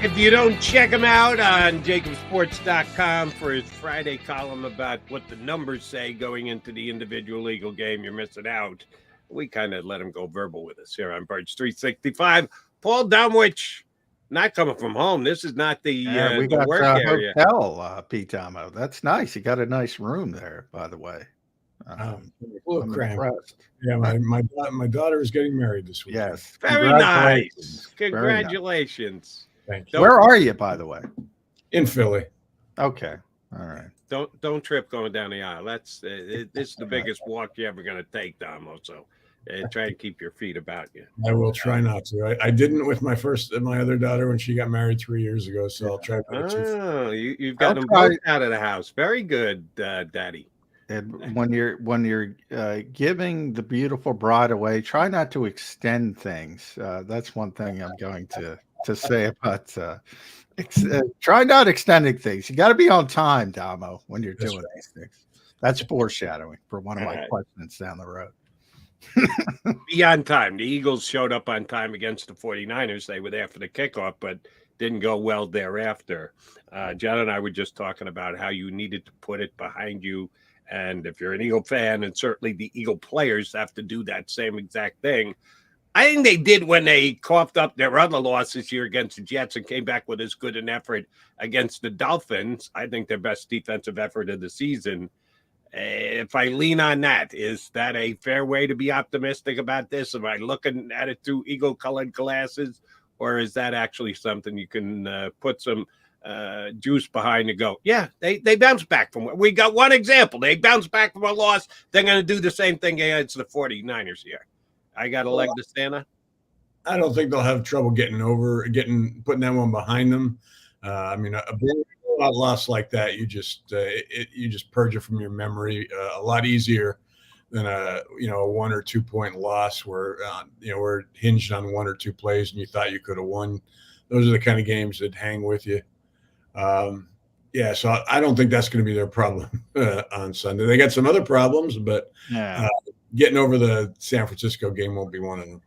If you don't check him out on JAKIBSports.com for his Friday column about what the numbers say going into the individual Eagle game, you're missing out. We kind of let him go verbal with us here on Birds 365. Paul Domowitch, not coming from home. This is not the we the got work a area. hotel, Pete Tomo. That's nice. You got a nice room there, by the way. I'm impressed. Yeah, my daughter is getting married this week. Yes, Very nice. Congratulations. Thank you. Where are you, by the way? In Philly. Okay, all right. Don't trip going down the aisle. That's this is the biggest walk you're ever going to take, Domo. So try and keep your feet about you. I will try not to. I didn't with my other daughter when she got married 3 years ago. So I'll try. You've got them both out of the house. Very good, Daddy. And when you're giving the beautiful bride away, try not to extend things. That's one thing I'm going to say about try not extending things. You got to be on time, Damo, when you're doing these things. That's foreshadowing for one of my questions down the road. Be on time. The Eagles showed up on time against the 49ers. They were there for the kickoff, but didn't go well thereafter. John and I were just talking about how you needed to put it behind you. And if you're an Eagle fan, and certainly the Eagle players have to do that same exact thing. I think they did when they coughed up their other loss this year against the Jets and came back with as good an effort against the Dolphins. I think their best defensive effort of the season. If I lean on that, is that a fair way to be optimistic about this? Am I looking at it through Eagle-colored glasses, or is that actually something you can put some juice behind and go, yeah, they bounced back from it. We got one example. They bounced back from a loss. They're going to do the same thing against the 49ers here. I got a leg to stand on. I don't think they'll have trouble putting that one behind them. I mean, a loss like that, you just purge it from your memory a lot easier than a 1 or 2 point loss where we're hinged on 1 or 2 plays and you thought you could have won. Those are the kind of games that hang with you. So I don't think that's going to be their problem on Sunday. They got some other problems, but getting over the San Francisco game won't be one of them.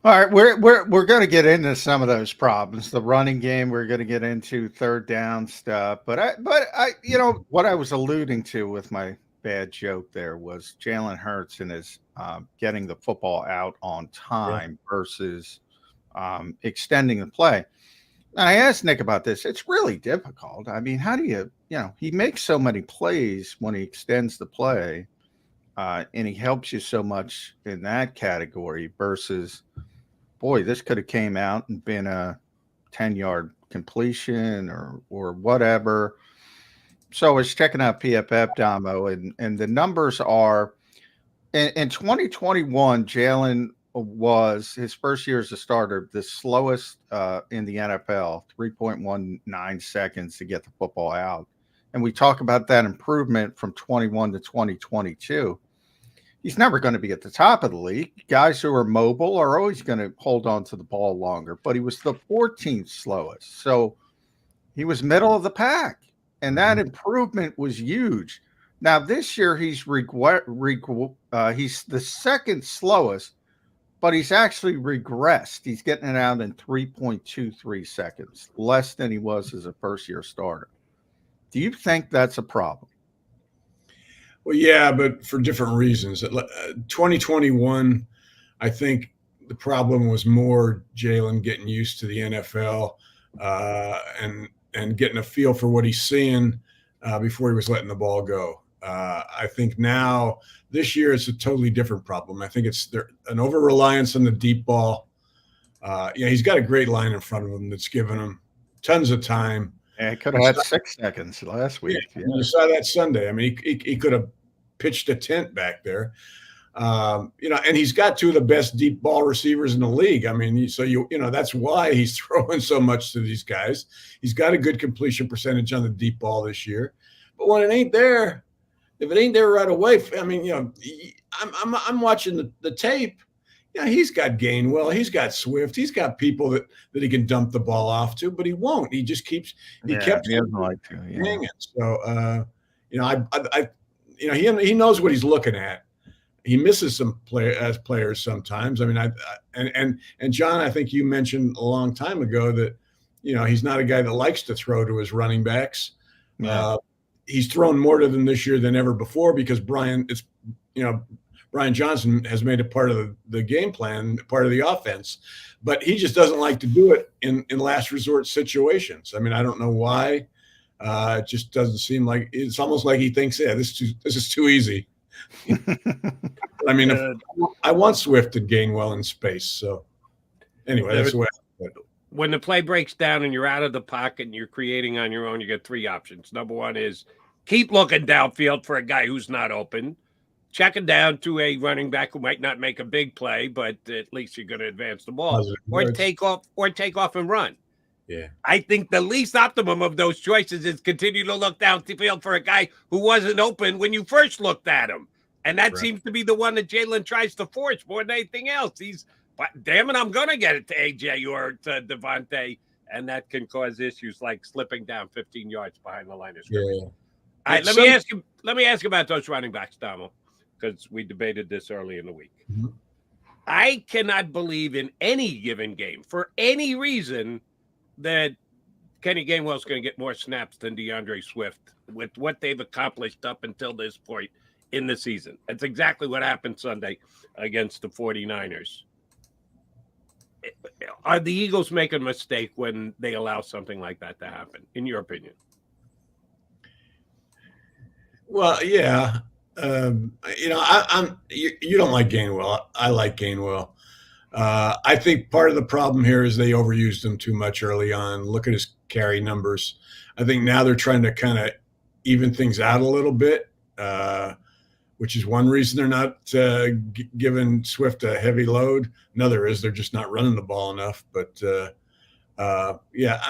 All right, we're going to get into some of those problems. The running game, we're going to get into third down stuff. But I what I was alluding to with my bad joke there was Jalen Hurts and his getting the football out on time versus extending the play. And I asked Nick about this. It's really difficult. I mean, how do you he makes so many plays when he extends the play, and he helps you so much in that category versus, boy, this could have came out and been a 10-yard completion or whatever. So I was checking out PFF, Damo, and the numbers are in 2021, Jalen was his first year as a starter, the slowest in the NFL, 3.19 seconds to get the football out. And we talk about that improvement from 21 to 2022. He's never going to be at the top of the league. Guys who are mobile are always going to hold on to the ball longer, but he was the 14th slowest. So he was middle of the pack, and that improvement was huge. Now this year he's he's the second slowest, but he's actually regressed. He's getting it out in 3.23 seconds, less than he was as a first-year starter. Do you think that's a problem? Well, yeah, but for different reasons. 2021, I think the problem was more Jalen getting used to the NFL and getting a feel for what he's seeing before he was letting the ball go. I think now this year it's a totally different problem. I think it's an over-reliance on the deep ball. He's got a great line in front of him that's given him tons of time. Yeah, he could have had 6 seconds last week. Yeah. You saw that Sunday. I mean, he could have pitched a tent back there. And he's got 2 of the best deep ball receivers in the league. I mean, that's why he's throwing so much to these guys. He's got a good completion percentage on the deep ball this year. But when it ain't there, if it ain't there right away, I mean, I'm watching the tape. Yeah, he's got Gainwell, he's got Swift, he's got people that he can dump the ball off to, but he won't. He just keeps he doesn't like to hanging. So he knows what he's looking at. He misses some players sometimes. I mean, and John, I think you mentioned a long time ago that he's not a guy that likes to throw to his running backs. Yeah. He's thrown more to them this year than ever before because Brian Johnson has made it part of the game plan, part of the offense, but he just doesn't like to do it in last resort situations. I mean, I don't know why. It just doesn't seem like, it's almost like he thinks, yeah, this is too easy. I mean, I want Swift and Gainwell in space. So anyway, that's the way I put it. When the play breaks down and you're out of the pocket and you're creating on your own, you get three options. Number one is keep looking downfield for a guy who's not open. Check it down to a running back who might not make a big play, but at least you're going to advance the ball. Or take off and run. Yeah. I think the least optimum of those choices is continue to look downfield for a guy who wasn't open when you first looked at him. And that seems to be the one that Jalen tries to force more than anything else. But damn it, I'm going to get it to AJ or to Devontae, and that can cause issues like slipping down 15 yards behind the line of scrimmage. Yeah. All right, let me ask you about those running backs, Domo, because we debated this early in the week. Mm-hmm. I cannot believe in any given game, for any reason, that Kenny Gainwell's going to get more snaps than DeAndre Swift with what they've accomplished up until this point in the season. That's exactly what happened Sunday against the 49ers. Are the Eagles making a mistake when they allow something like that to happen, in your opinion? Well, yeah. You don't like Gainwell. I like Gainwell. I think part of the problem here is they overused him too much early on. Look at his carry numbers. I think now they're trying to kind of even things out a little bit, which is one reason they're not giving Swift a heavy load. Another is they're just not running the ball enough. But I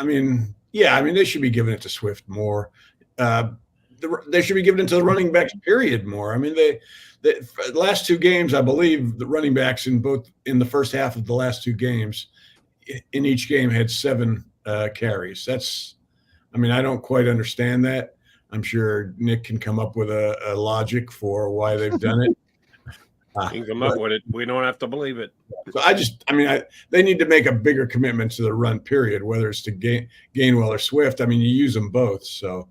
mean, they should be giving it to Swift more. They should be giving it to the running backs, period, more. I mean, the last two games, I believe the running backs in the first half of the last two games, in each game had 7 carries. I don't quite understand that. I'm sure Nick can come up with a logic for why they've done it. You can come up with it. We don't have to believe it. So they need to make a bigger commitment to the run, period, whether it's to Gainwell or Swift. I mean, you use them both. So,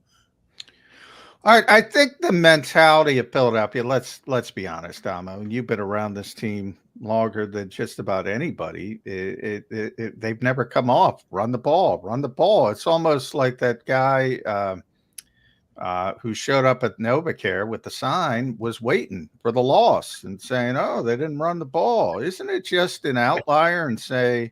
all right, I think the mentality of Philadelphia. Let's be honest, Damo. You've been around this team longer than just about anybody. They've never come off. Run the ball. It's almost like that guy who showed up at NovaCare with the sign was waiting for the loss and saying, "Oh, they didn't run the ball." Isn't it just an outlier and say,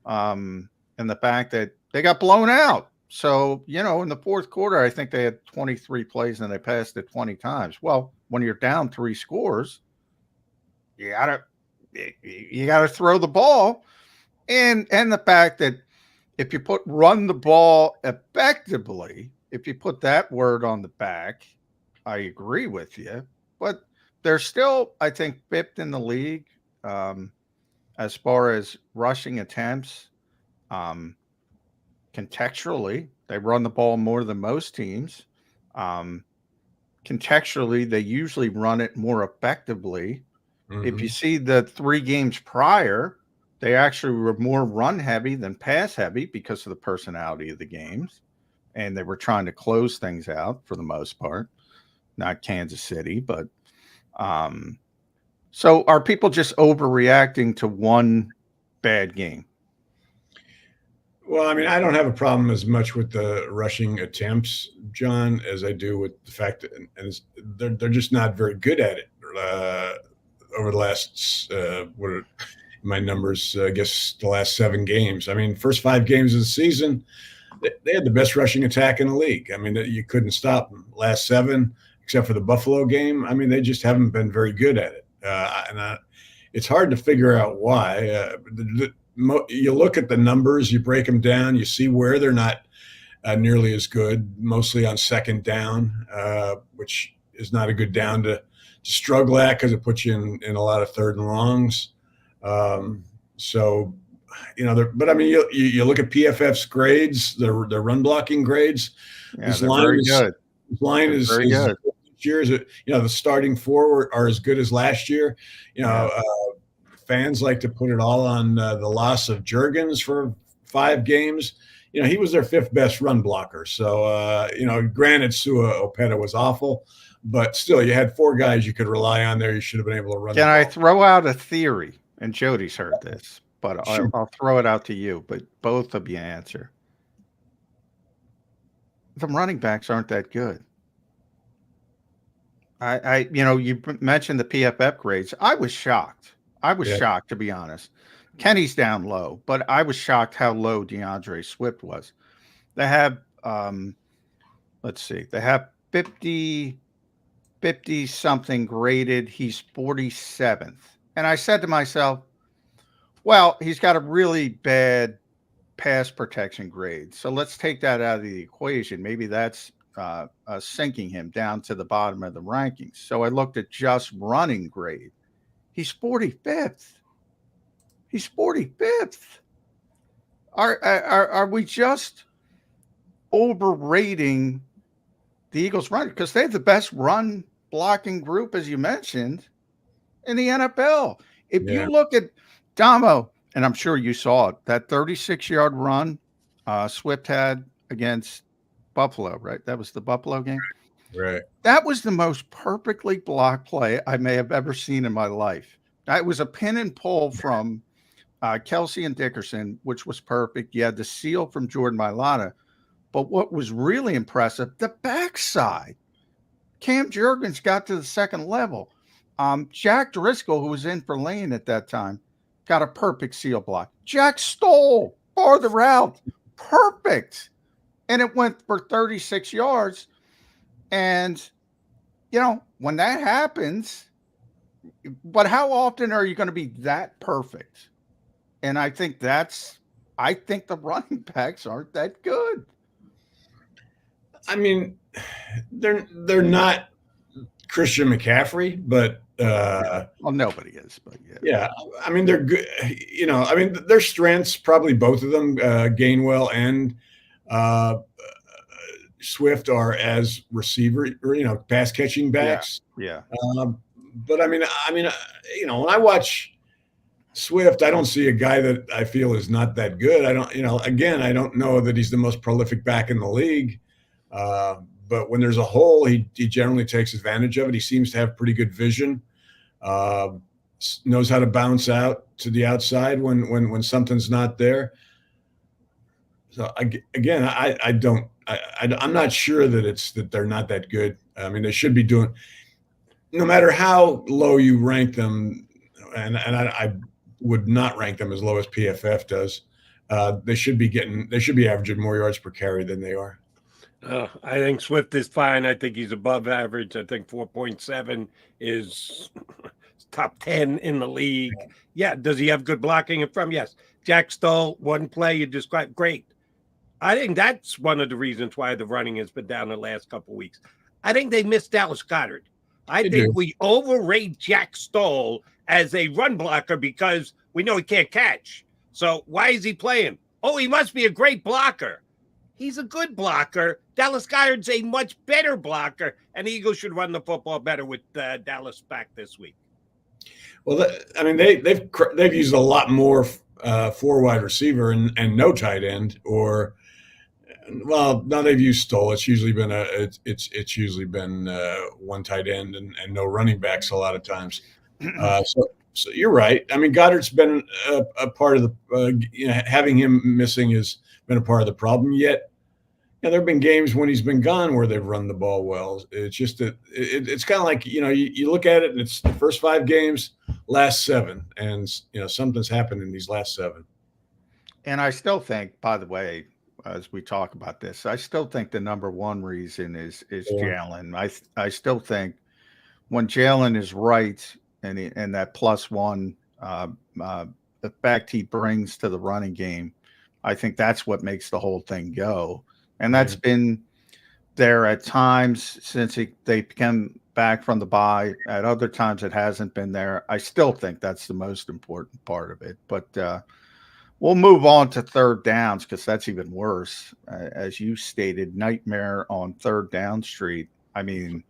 in the fact that they got blown out? So, in the fourth quarter, I think they had 23 plays and they passed it 20 times. Well, when you're down 3 scores, you gotta throw the ball. And the fact that if you run the ball effectively, if you put that word on the back, I agree with you. But they're still, I think, 5th in the league as far as rushing attempts. Contextually, they run the ball more than most teams. Contextually, they usually run it more effectively. Mm-hmm. If you see the 3 games prior, they actually were more run heavy than pass heavy because of the personality of the games. And they were trying to close things out for the most part. Not Kansas City, but so are people just overreacting to one bad game? Well, I don't have a problem as much with the rushing attempts, John, as I do with the fact that they're just not very good at it over the last what are my numbers? I guess the last 7 games. First 5 games of the season, they had the best rushing attack in the league. You couldn't stop them. Last 7, except for the Buffalo game, they just haven't been very good at it, and it's hard to figure out why. You look at the numbers, you break them down, you see where they're not nearly as good, mostly on second down, which is not a good down to struggle at because it puts you in a lot of 3rd and longs. You look at PFF's grades, their run blocking grades. Yeah, his line is good. His line is very good. This year, the starting 4 are as good as last year. Fans like to put it all on the loss of Juergens for 5 games, he was their 5th best run blocker. So, granted, Sua Opeta was awful, but still, you had 4 guys you could rely on there. You should have been able to run. Can I throw out a theory? And Jody's heard this, but Sure. I'll throw it out to you, but both of you answer. The running backs aren't that good. You mentioned the PFF grades. I was shocked. I was shocked, to be honest. Kenny's down low, but I was shocked how low DeAndre Swift was. They have, let's see, they have 50 something graded. He's 47th. And I said to myself, well, he's got a really bad pass protection grade. So let's take that out of the equation. Maybe that's sinking him down to the bottom of the rankings. So I looked at just running grade. He's 45th. He's 45th. Are we just overrating the Eagles run? Because they have the best run blocking group, as you mentioned, in the NFL. If you look at Domo, and I'm sure you saw it, that 36-yard run Swift had against Buffalo, right? That was the Buffalo game. Right. That was the most perfectly blocked play I may have ever seen in my life. It was a pin and pull from Kelsey and Dickerson, which was perfect. You had the seal from Jordan Mailata. But what was really impressive, the backside. Cam Jurgens got to the second level. Jack Driscoll, who was in for Lane at that time, got a perfect seal block. Jack Stoll, farther out, perfect. And it went for 36 yards. And, when that happens, but how often are you going to be that perfect? And I think the running backs aren't that good. I mean, they're not Christian McCaffrey, but well, nobody is, but yeah. I mean, they're good. Their strengths, probably both of them, Gainwell and Swift, are as receiver or pass catching backs. Yeah. But I mean, when I watch Swift, I don't see a guy that I feel is not that good. I don't know that he's the most prolific back in the league. But when there's a hole, he generally takes advantage of it. He seems to have pretty good vision, knows how to bounce out to the outside when something's not there. So I'm not sure that they're not that good. I mean, they should be doing, no matter how low you rank them, and I would not rank them as low as PFF does. They should be averaging more yards per carry than they are. I think Swift is fine. I think he's above average. I think 4.7 is top 10 in the league. Yeah. Does he have good blocking in front? Yes. Jack Stoll, one play you described, great. I think that's one of the reasons why the running has been down the last couple of weeks. I think they missed Dallas Goedert. I think we overrate Jack Stoll as a run blocker because we know he can't catch. So why is he playing? Oh, he must be a great blocker. He's a good blocker. Dallas Goedert's a much better blocker, and the Eagles should run the football better with Dallas back this week. Well, they've used a lot more 4 wide receiver and no tight end, or now they've used Stoll. It's usually been one tight end and no running backs a lot of times. So you're right. I mean, Goddard's been a part of the having him missing has been a part of the problem. Yet, there have been games when he's been gone where they've run the ball well. It's just that it's kind of like you look at it and it's the first 5 games, last 7, and something's happened in these last 7. And I still think, by the way, as we talk about this, I still think the number one reason is Jalen. I still think when Jalen is right and that +1 effect he brings to the running game, I think that's what makes the whole thing go. And that's been there at times since they come back from the bye. At other times it hasn't been there. I still think that's the most important part of it. But we'll move on to third downs because that's even worse. As you stated, nightmare on third down street. I mean,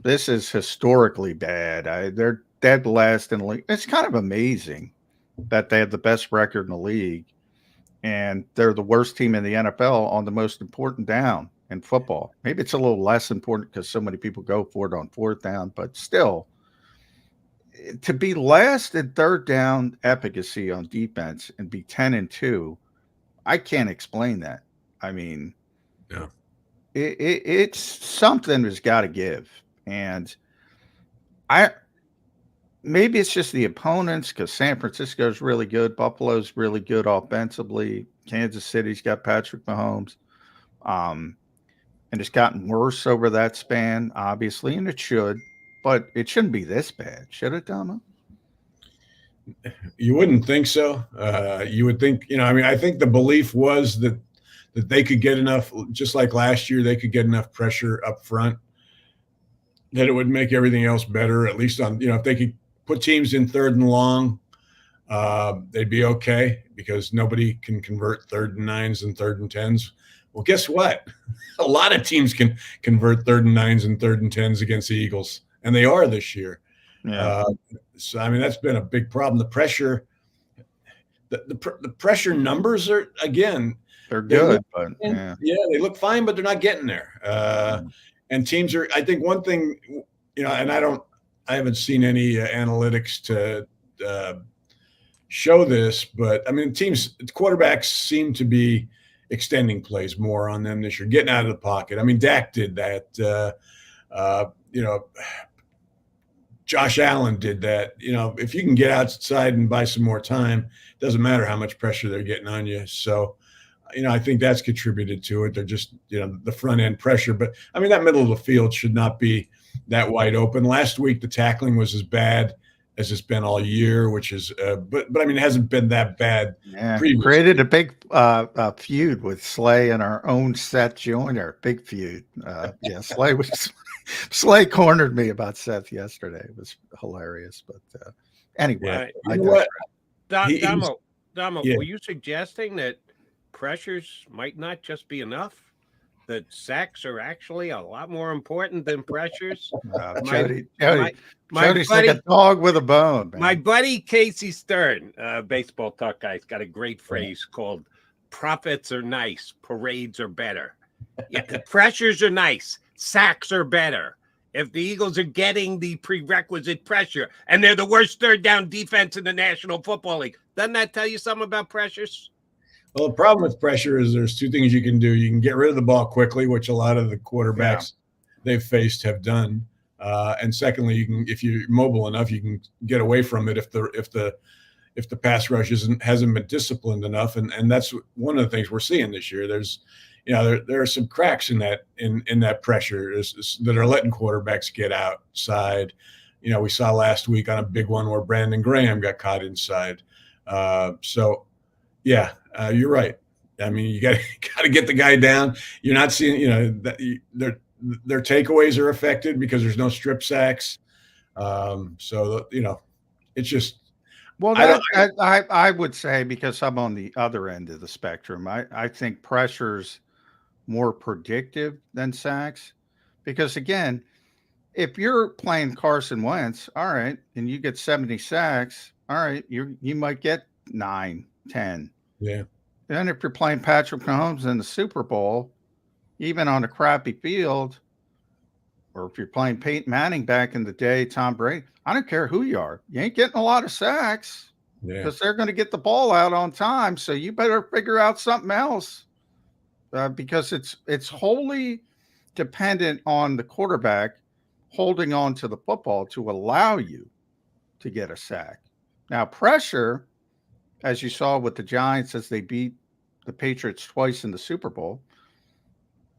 this is historically bad. They're dead last in the league. It's kind of amazing that they have the best record in the league and they're the worst team in the NFL on the most important down in football. Maybe it's a little less important because so many people go for it on fourth down, but still, to be last in third down efficacy on defense and be 10-2, I can't explain that. I mean, Yeah. it's something has got to give. And maybe it's just the opponents, because San Francisco's really good. Buffalo's really good offensively. Kansas City's got Patrick Mahomes. And it's gotten worse over that span, obviously, and it should. But it shouldn't be this bad, should it, Domo? You wouldn't think so. You would think, I mean, I think the belief was that they could get enough, just like last year, they could get enough pressure up front that it would make everything else better, at least on, if they could put teams in third and long, they'd be okay, because nobody can convert 3rd and 9s and 3rd and 10s. Well, guess what? A lot of teams can convert 3rd and 9s and 3rd and 10s against the Eagles, and they are this year. Yeah. So, I mean, that's been a big problem. The pressure, the pressure numbers are, again, they're good, but they look fine, but they're not getting there. And teams are, I think one thing, and I haven't seen any analytics to show this, but I mean, quarterbacks seem to be extending plays more on them this year, getting out of the pocket. I mean, Dak did that. Josh Allen did that. If you can get outside and buy some more time, it doesn't matter how much pressure they're getting on you. So, I think that's contributed to it. They're just, the front end pressure. But I mean, that middle of the field should not be that wide open. Last week, the tackling was as bad as it's been all year, which is, but I mean, it hasn't been that bad. Yeah, created a big feud with Slay and our own Seth Joyner. Big feud. Slay cornered me about Seth yesterday. It was hilarious. But anyway, Domo, Yeah. were you suggesting that pressures might not just be enough? That sacks are actually a lot more important than pressures? Jody's like a dog with a bone, man. My buddy Casey Stern, baseball talk guy, has got a great phrase called "profits are nice, parades are better." Yeah, the pressures are nice, sacks are better. If the Eagles are getting the prerequisite pressure and they're the worst third down defense in the National Football League, doesn't that tell you something about pressures? Well, the problem with pressure is there's two things you can do. You can get rid of the ball quickly, which a lot of the quarterbacks they've faced have done. And secondly, you can, if you're mobile enough, you can get away from it if the pass rush hasn't been disciplined enough. And that's one of the things we're seeing this year. There's, there are some cracks in that pressure that are letting quarterbacks get outside. We saw last week on a big one where Brandon Graham got caught inside. You're right. I mean, you got to get the guy down. You're not seeing, their takeaways are affected because there's no strip sacks. It's just. Well, I would say, because I'm on the other end of the spectrum, I think pressure's more predictive than sacks, because again, if you're playing Carson Wentz, all right, and you get 70 sacks, all right, you might get 9, 10. Yeah. Then if you're playing Patrick Mahomes in the Super Bowl, even on a crappy field, or if you're playing Peyton Manning back in the day, Tom Brady, I don't care who you are, you ain't getting a lot of sacks because they're going to get the ball out on time. So you better figure out something else, because it's wholly dependent on the quarterback holding on to the football to allow you to get a sack. Now, pressure, as you saw with the Giants as they beat the Patriots twice in the Super Bowl,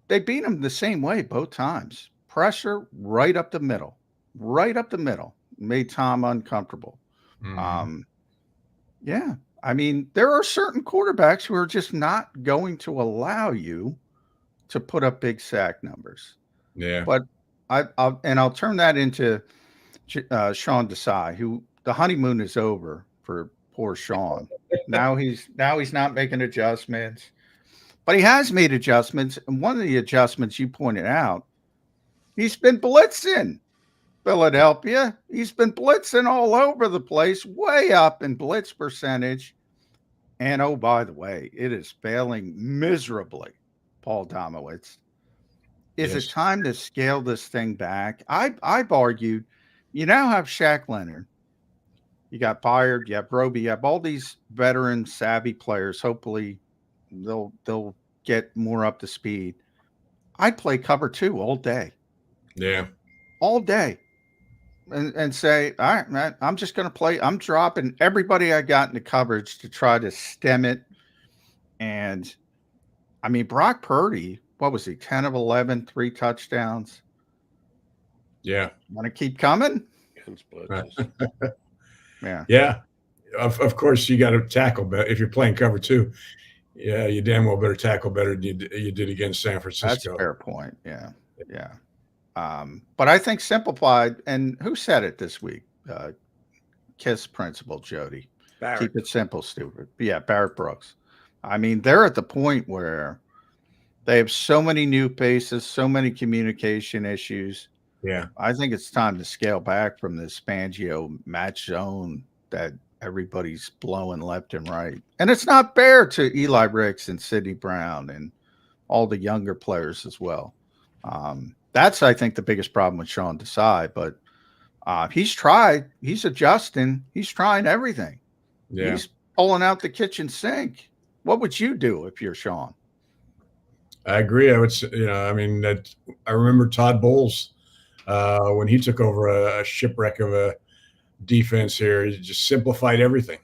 they beat them the same way both times. Pressure right up the middle, made Tom uncomfortable. Mm-hmm. I mean, there are certain quarterbacks who are just not going to allow you to put up big sack numbers. Yeah. But I'll turn that into Sean Desai, who the honeymoon is over for poor Sean. Now he's not making adjustments, but he has made adjustments. And one of the adjustments you pointed out, he's been blitzing Philadelphia. He's been blitzing all over the place, way up in blitz percentage. And oh, by the way, it is failing miserably, Paul Domowitch. Is it Yes. time to scale this thing back? I've argued you now have Shaq Leonard, you got Byard, you have Roby, you have all these veteran savvy players. Hopefully they'll get more up to speed. I'd play cover 2 all day. Yeah. All day. And say, all right, man, I'm just going to play. I'm dropping everybody I got into coverage to try to stem it. And I mean, Brock Purdy, what was he? 10 of 11, 3 touchdowns. Yeah. Want to keep coming? Yeah. Yeah. Of course, you got to tackle better if you're playing cover 2. Yeah, you damn well better tackle better than you did against San Francisco. That's a fair point. Yeah. Yeah. But I think simplified, and who said it this week? KISS principal, Jody. Barrett. Keep it simple, stupid. But yeah, Barrett Brooks. I mean, they're at the point where they have so many new faces, so many communication issues. Yeah. I think it's time to scale back from this Fangio match zone that everybody's blowing left and right. And it's not fair to Eli Ricks and Sidney Brown and all the younger players as well. That's, I think, the biggest problem with Sean Desai. But he's tried. He's adjusting. He's trying everything. Yeah. He's pulling out the kitchen sink. What would you do if you're Sean? I agree. I would say, I mean, that I remember Todd Bowles when he took over a shipwreck of a defense here. He just simplified everything.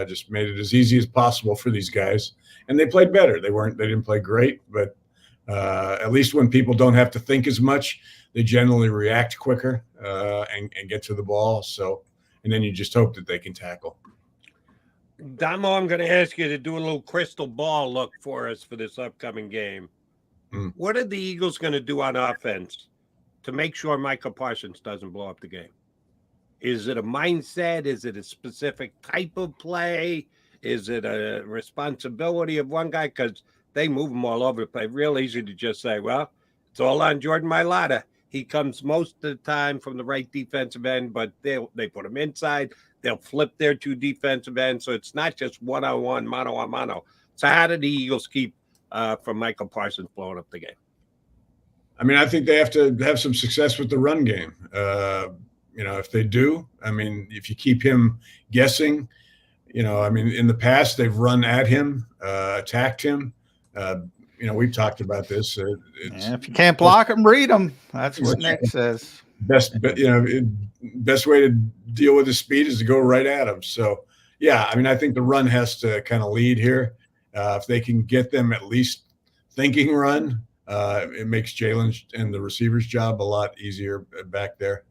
Just made it as easy as possible for these guys, and they played better. They didn't play great, but at least when people don't have to think as much, they generally react quicker and get to the ball. So, and then you just hope that they can tackle. Damo, I'm going to ask you to do a little crystal ball look for us for this upcoming game. What are the Eagles going to do on offense to make sure Micah Parsons doesn't blow up the game? Is it a mindset? Is it a specific type of play? Is it a responsibility of one guy? Because they move them all over the place. Real easy to just say, well, it's all on Jordan Mailata. He comes most of the time from the right defensive end, but they put him inside. They'll flip their 2 defensive ends. So it's not just one-on-one, mano-a-mano. So how do the Eagles keep from Michael Parsons blowing up the game? I mean, I think they have to have some success with the run game. If they do, I mean, if you keep him guessing, I mean, in the past, they've run at him, attacked him. We've talked about this. If you can't block him, read him. That's what Nick says. Best way to deal with his speed is to go right at him. So, yeah, I mean, I think the run has to kind of lead here. If they can get them at least thinking run, it makes Jalen and the receiver's job a lot easier back there.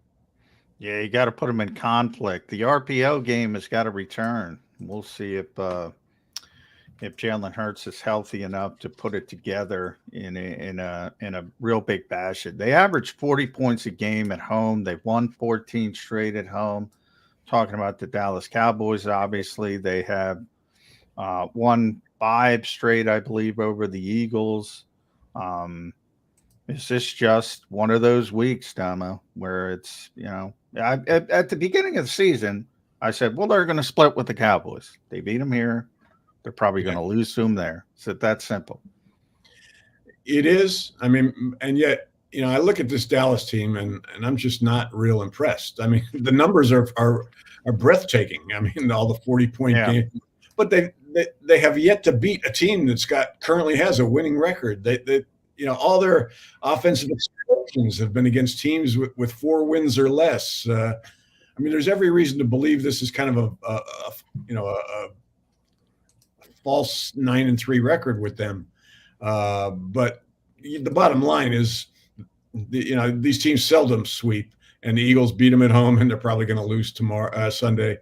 Yeah, you got to put them in conflict. The RPO game has got to return. We'll see if Jalen Hurts is healthy enough to put it together in a real big fashion. They average 40 points a game at home. They've won 14 straight at home. Talking about the Dallas Cowboys, obviously they have won 5 straight, I believe, over the Eagles. Is this just one of those weeks, Damo, where it's, at the beginning of the season, I said, well, they're going to split with the Cowboys. They beat them here. They're probably going to lose to them there. It's that simple. It is. I mean, and yet, I look at this Dallas team and I'm just not real impressed. I mean, the numbers are breathtaking. I mean, all the 40-point games, but they have yet to beat a team that's currently has a winning record. They all their offensive explosions have been against teams with 4 wins or less. I mean, there's every reason to believe this is kind of a false 9-3 record with them. But the bottom line is, these teams seldom sweep, and the Eagles beat them at home, and they're probably going to lose Sunday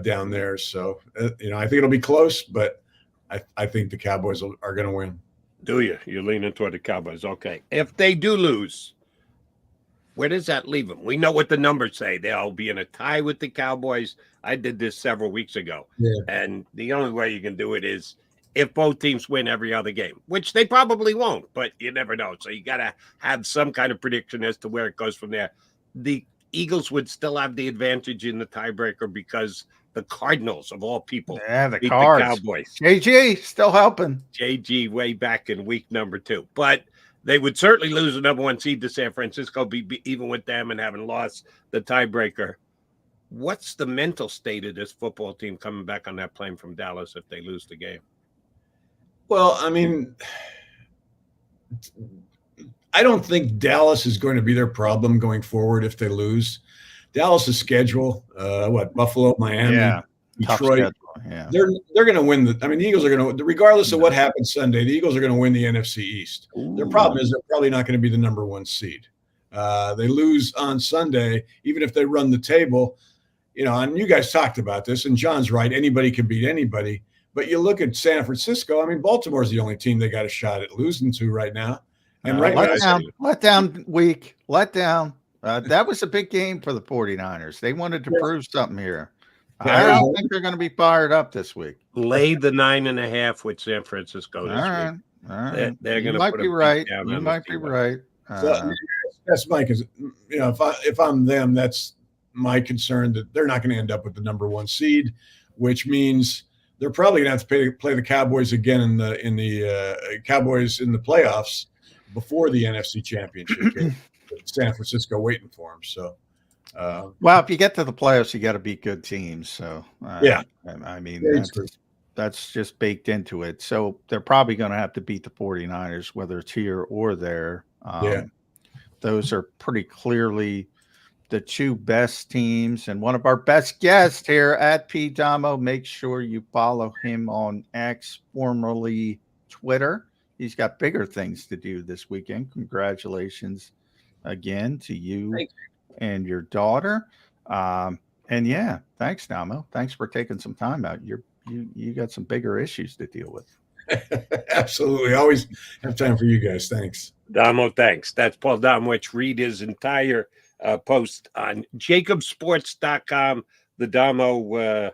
down there. So, I think it'll be close, but I think the Cowboys are going to win. Do you? You're leaning toward the Cowboys. Okay. If they do lose, where does that leave them? We know what the numbers say. They'll be in a tie with the Cowboys. I did this several weeks ago. Yeah. And the only way you can do it is if both teams win every other game, which they probably won't, but you never know. So you got to have some kind of prediction as to where it goes from there. The Eagles would still have the advantage in the tiebreaker because The Cardinals, of all people, Yeah, the beat Cards. the Cowboys. JG still helping. JG way back in week number 2. But they would certainly lose the number 1 seed to San Francisco, be even with them and having lost the tiebreaker. What's the mental state of this football team coming back on that plane from Dallas if they lose the game? Well, I mean, I don't think Dallas is going to be their problem going forward if they lose. Dallas's schedule, Buffalo, Miami, Yeah, Detroit. Yeah, They're going to win the Eagles are going to, regardless of what happens Sunday, the Eagles are going to win the NFC East. Ooh. Their problem is they're probably not going to be the number 1 seed. They lose on Sunday, even if they run the table, and you guys talked about this, and John's right. Anybody can beat anybody. But you look at San Francisco. I mean, Baltimore's the only team they got a shot at losing to right now. And let down week. That was a big game for the 49ers. They wanted to prove something here. I don't think they're going to be fired up this week. Lay the 9.5 with San Francisco this week. All right. They're going to might be right. You might be right. That's my concern. If I'm them, that's my concern, that they're not going to end up with the number 1 seed, which means they're probably going to have to play the Cowboys again in the Cowboys in the playoffs before the NFC Championship. San Francisco waiting for them. So, well, if you get to the playoffs, you got to beat good teams. So, yeah, I mean, that's just baked into it. So they're probably going to have to beat the 49ers, whether it's here or there. Those are pretty clearly the 2 best teams, and one of our best guests here at P Damo. Make sure you follow him on X, formerly Twitter. He's got bigger things to do this weekend. Congratulations again to you and your daughter. And yeah, thanks, Damo. Thanks for taking some time out. You got some bigger issues to deal with. Absolutely. Always have time for you guys. Thanks. Damo, thanks. That's Paul Domowitch. Read his entire post on JAKIBSports.com. The Damo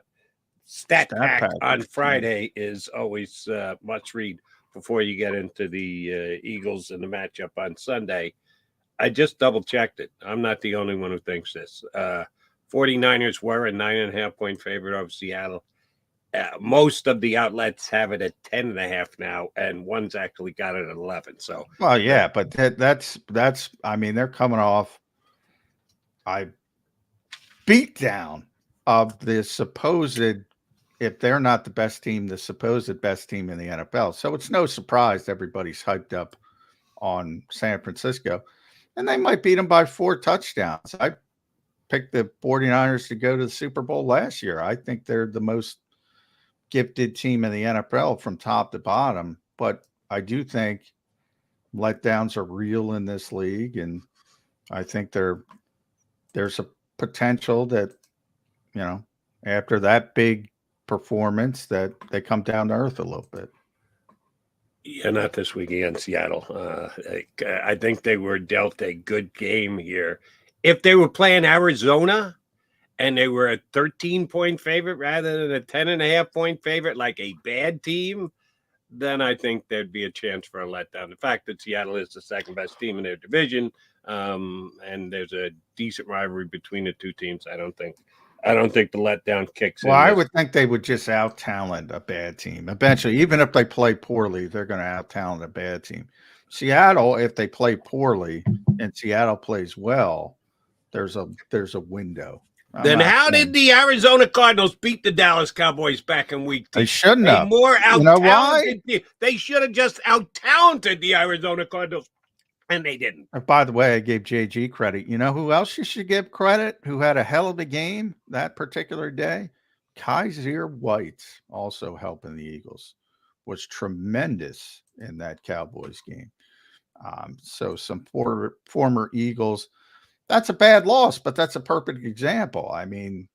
stat pack on Friday is always must read before you get into the Eagles and the matchup on Sunday. I just double checked it. I'm not the only one who thinks this. 49ers were a 9.5-point favorite over Seattle. Most of the outlets have it at 10.5 now, and one's actually got it at 11. So, well, yeah, but that's. I mean, they're coming off a beatdown of the supposed, if they're not the best team, the supposed best team in the NFL. So it's no surprise everybody's hyped up on San Francisco, and they might beat them by 4 touchdowns. I picked the 49ers to go to the Super Bowl last year. I think they're the most gifted team in the NFL from top to bottom, but I do think letdowns are real in this league, and I think there's a potential that, after that big performance, that they come down to earth a little bit. Yeah, not this week against Seattle. I think they were dealt a good game here. If they were playing Arizona and they were a 13-point favorite rather than a 10.5-point favorite, like a bad team, then I think there'd be a chance for a letdown. The fact that Seattle is the second best team in their division, and there's a decent rivalry between the two teams, I don't think the letdown kicks in. Well, I would think they would just out-talent a bad team. Eventually, even if they play poorly, they're going to out-talent a bad team. Seattle, if they play poorly and Seattle plays well, there's a window. Then how did the Arizona Cardinals beat the Dallas Cowboys back in week 2? They shouldn't have. More out-talented. You know why? They should have just out-talented the Arizona Cardinals, and they didn't. And by the way, I gave JG credit. You know who else you should give credit, who had a hell of a game that particular day? Kaiser White, also helping the Eagles, was tremendous in that Cowboys game. So some former Eagles. That's a bad loss, but that's a perfect example. I mean,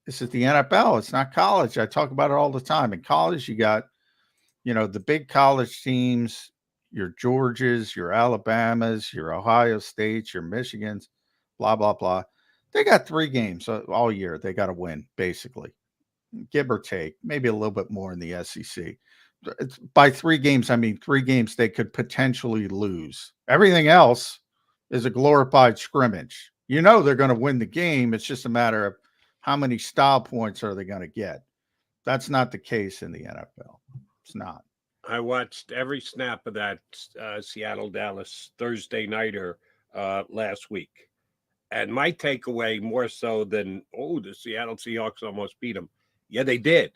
this is the NFL. It's not college. I talk about it all the time. In college, you got, the big college teams, your Georgias, your Alabamas, your Ohio States, your Michigans, blah, blah, blah. They got 3 games all year. They got to win, basically, give or take, maybe a little bit more in the SEC. By 3 games, I mean 3 games they could potentially lose. Everything else is a glorified scrimmage. They're going to win the game. It's just a matter of how many style points are they going to get? That's not the case in the NFL. It's not. I watched every snap of that Seattle-Dallas Thursday nighter last week. And my takeaway, more so than, the Seattle Seahawks almost beat them. Yeah, they did.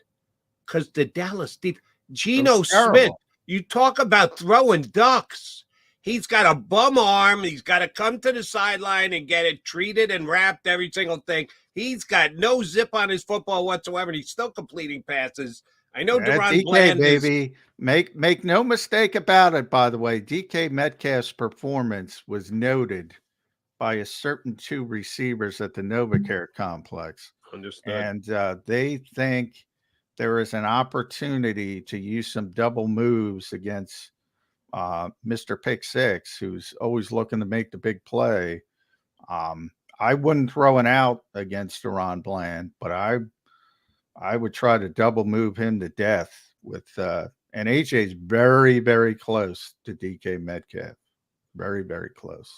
Because the Dallas deep, Geno Smith, you talk about throwing ducks. He's got a bum arm. He's got to come to the sideline and get it treated and wrapped, every single thing. He's got no zip on his football whatsoever, and he's still completing passes. I know DK, Bland baby. Make no mistake about it, by the way. DK Metcalf's performance was noted by a certain 2 receivers at the NovaCare complex. Understood. And they think there is an opportunity to use some double moves against Mr. Pick Six, who's always looking to make the big play. I wouldn't throw an out against Deron Bland, but I would try to double move him to death with and AJ's very, very close to DK Metcalf. Very, very close.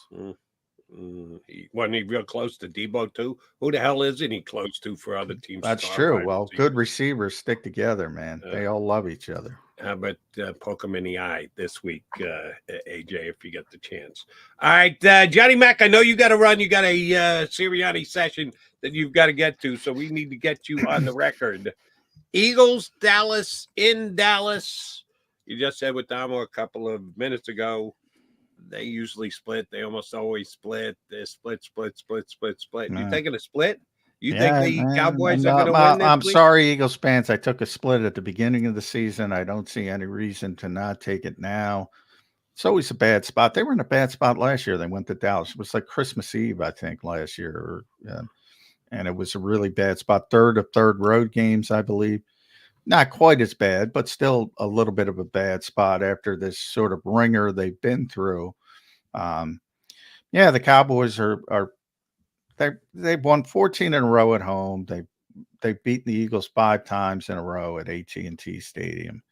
Wasn't he real close to Debo too? Who the hell isn't he close to for other teams? That's true. Well, good receivers stick together, man. They all love each other. How about poke him in the eye this week, AJ, if you get the chance? All right, Johnny Mac, I know you got to run. You got a Sirianni session that you've got to get to, so we need to get you on the record. Eagles, Dallas, in Dallas. You just said with Damo a couple of minutes ago, they usually split. They almost always split. They split. You taking a split? You think the Cowboys are going to win this I'm week? sorry, Eagles fans. I took a split at the beginning of the season. I don't see any reason to not take it now. It's always a bad spot. They were in a bad spot last year. They went to Dallas. It was like Christmas Eve, I think, last year. And it was a really bad spot. Third of third road games, I believe. Not quite as bad, but still a little bit of a bad spot after this sort of ringer they've been through. The Cowboys they've won 14 in a row at home. They've beaten the Eagles 5 times in a row at AT&T Stadium.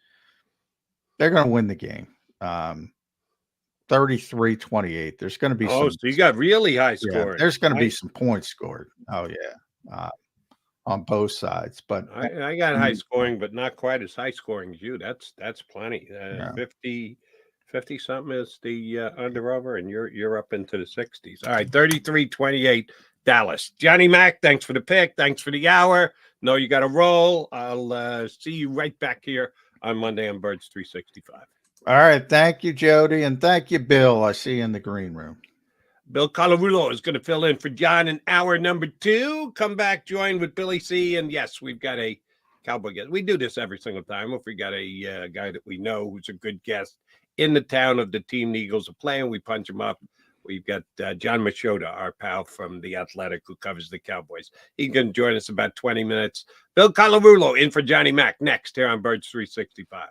They're going to win the game. 33-28. There's going to be so you got really high scoring. There's going to be some points scored. Oh yeah. On both sides, but I got high scoring, but not quite as high scoring as you. That's plenty. 50 something is the under over, and you're up into the 60s. All right, 33-28 Dallas. Johnny Mac, thanks for the pick. Thanks for the hour. No, you got to roll. I'll see you right back here on Monday on Birds 365. All right, thank you, Jody, and thank you, Bill. I see you in the green room. Bill Colarulo is going to fill in for John in hour number 2. Come back, join with Billy C. And yes, we've got a Cowboy guest. We do this every single time. If we got a guy that we know who's a good guest in the town of the team the Eagles are playing, we punch him up. We've got John Machota, our pal from The Athletic, who covers the Cowboys. He can join us about 20 minutes. Bill Colarulo in for Johnny Mac next here on Birds 365.